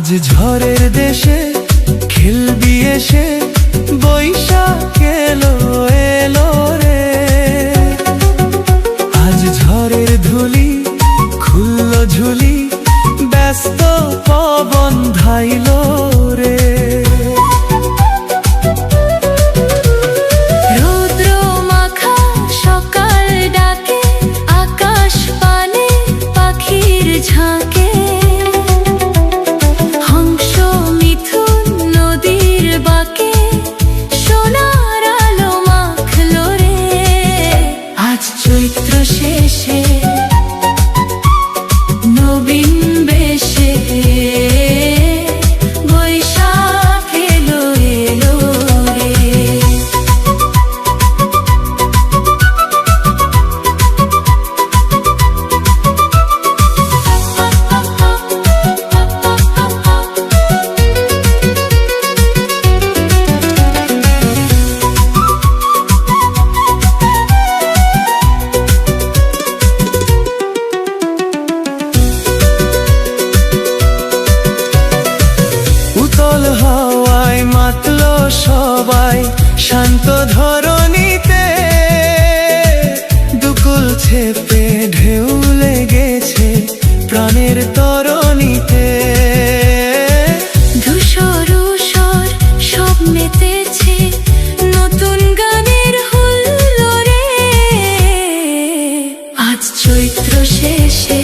আজ ঝড়ের দেশে খেলবি এসে, বৈশাখ এলো এলো রে। আজ ঝড়ের ধুলি খুলল ঝুলি, ব্যস্ত পবন ধাইলো রে। ঝাঁকে হংস মিথুন নদীর বাঁকে সোনার আলো মাখলো রে। আজ চৈত্র শেষে নবীন বেশে, বৈশাখ এলো এলো রে। উতল হাওয়ায় মাতলো সবাই শান্ত ধরণীতে, দুকুল ছেপে ঢেউ লেগেছে প্রাণের তরণীতে। ধূসর উষর সব মেতেছে নতুন গানের হুল্লোড়ে। আজ চৈত্র শেষে